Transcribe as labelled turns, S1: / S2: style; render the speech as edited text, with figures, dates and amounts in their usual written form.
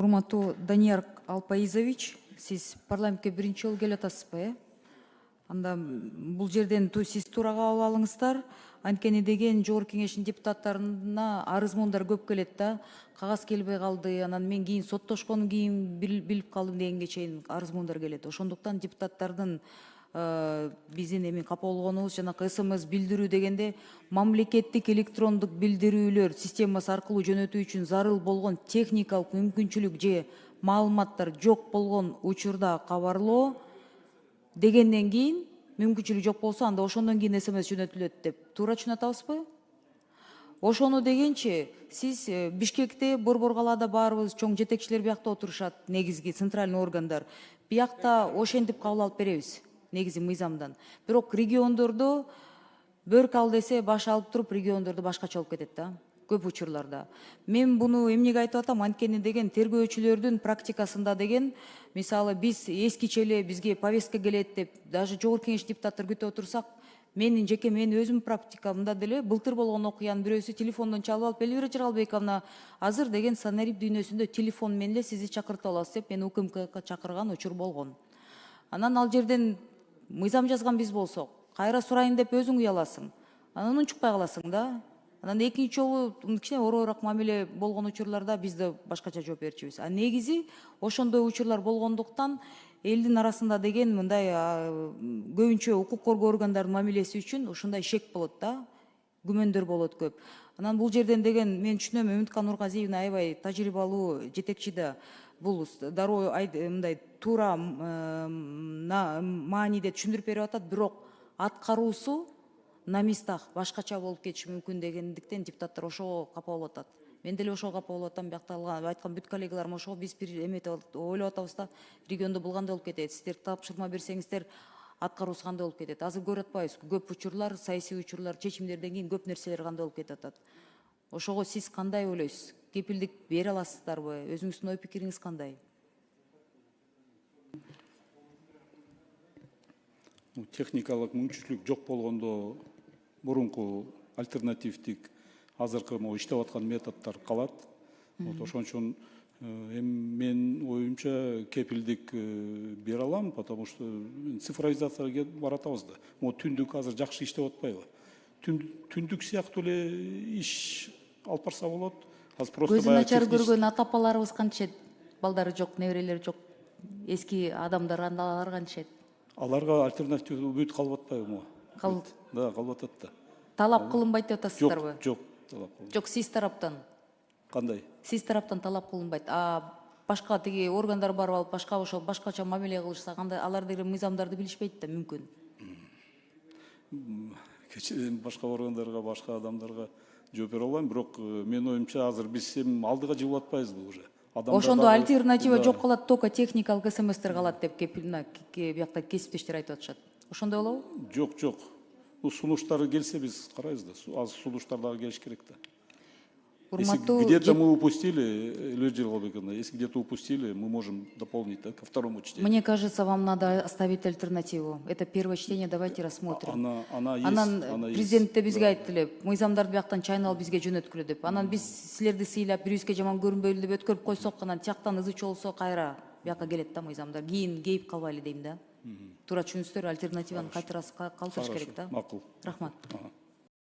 S1: Урматтуу Данияр Алпаизович, сиз парламентке биринчи жолу келип атасызбы, Анда бул жерден сиз туура кабыл алыңыздар. Анткени деген Жогорку Кеңештин депутаттарына арыз муундар көп келет да. Кагаз келбей калды, анан мен кийин соттошкондон кийин билип калдым дегенге чейин арыз муундар келет. Ошондуктан депутаттардын биздин эми капа болгонубуз жанакы СМС билдирүү дегенде мамлекеттик электрондук билдирүүлөр системасы аркылуу жөнөтүү үчүн зарыл болгон техникалык мүмкүнчүлүк же маалыматтар жок болгон учурда кабарлоо дегенден кийин мүмкүнчүлүк жок болсо анда ошондон кийин СМС жөнөтүлөт деп туура түшүнүп атабызбы? Ошону дегенчи сиз Бишкекте, Борбор-Калаада баарыбыз чоң жетекчилер биякта отурушат, негизги центральный органдар. Биякта ошентип кабыл алып беребиз, негизи мыйзамдан. Бирок региондордо бөрк ал десе баш алып туруп региондордо башкача болуп кетет да. Көп учурларда. Мен буну эмнеге айтып атам? Анткени деген тергөөчүлөрдүн практикасында деген, мисалы биз эскиче эле бизге повестка келет деп, даже Жогорку Кеңеш депутаттар күтүп отурсак, менин өзүм практикамда деле былтыр болгон окуянын бирөөсү телефондон чалып алып, Элвира Жыргалбековна, азыр деген Санарип дүйнөсүндө телефон менен эле сизди чакыртып алабыз деп мен УКМКга чакырган учур болгон. Анан ал жерден мыйзам жазган биз болсок, кайра сурайын деп өзүң уяласың. Анан унчукпай каласың да. Анан экинчи жолу кичине оройраак мамиле болгон учурларда биз да башкача жооп берчүбүз. А негизи ошондой учурлар болгондуктан элдин арасында деген мындай көбүнчө укук коргоо органдарынын мамилеси үчүн ушундай шек болот да, күмөндөр болот көп. Анан бул жерден деген мен түшүнөм, Үмүткан Нургазиевна аябай тажрыйбалуу жетекчи да, бул дароо мындай туура мааниде түшүндүрүп берип атат, бирок аткаруусу на местах башкача болуп кетиши мүмкүн дегендиктен депутаттар ошого капа болуп атат. Мен деле ошого капа болуп атам, биякта айткан бүт коллегаларым ошого биз ойлоп атабыз да, региондо бул кандай болуп кетет, сиздер тапшырма берсеңиздер аткаруусу кандай болуп кетет. Азыр көрүп атпайбызбы, көп учурлар, саясий учурлар, чечимдерден кийин көп нерселер кандай болуп кетип атат. Ошого сиз кандай ойлойсуз? Кепилдик бере аласыздарбы? Өзүңүздүн ой пикириңиз кандай?
S2: Техникалык мүмкүнчүлүк жок болгондо мурунку альтернативдик азыркы иштеп аткан методдор калат. Ошон үчүн мен оюмча кепилдик бере алам, потому что цифровизацияга баратабыз да. Түндүк азыр жакшы иштеп атпайбы? Түндүк сыяктуу эле иш алып барса болот. Азыр просто
S1: көзү начар көргөн ата-апаларыбыз кантишет? Балдары жок, неберелери жок, эски адамдар алар кантишет?
S2: Аларга альтернатива бүт калып атпайбы? Да, калып атат да.
S1: Талап кылынбайт деп атасыздарбы?
S2: Жок, талап кылынбайт.
S1: Жок, сиз тараптан.
S2: Кандай?
S1: Сиз тараптан талап кылынбайт. А башка тиги органдар барып алып, башкача мамиле кылышса, кандай алар деген мыйзамдарды билишпейт да, мүмкүн.
S2: Башка органдарга, башка адамдарга жооп бере албайм, бирок менин оюмча азыр биз алдыга жылып атпайбызбы уже?
S1: Ошондо альтернатива жок калат, только техникалык СМСтер калат деп биякта кесиптештер айтып атышат. Ошондой болобу?
S2: Жок. Сунуштары келсе биз карайбыз да. Азыр сунуштар дагы келиш керек да. Если где-то мы упустили, Элвира Жыргалбековна, если где-то упустили, мы можем дополнить ко второму чтению.
S1: Мне кажется, вам надо оставить альтернативу. Это первое чтение, давайте рассмотрим.
S2: Она есть.
S1: Анан президент де бизге айтты эле, мыйзамдарды бияктан чайнал бизге жөнөткүлө деп. Анан биз силерди сыйлап, бирибизге жаман көрүнбөйлү деп өткөрүп койсок, анан тияктан ызычы болсо кайра бияка келет да мыйзамдар. Кийин кейип калбайлы дейм да. Туура түшүнүңүздөр, альтернативаны калтырыш керек да.
S2: Макул.
S1: Рахмат.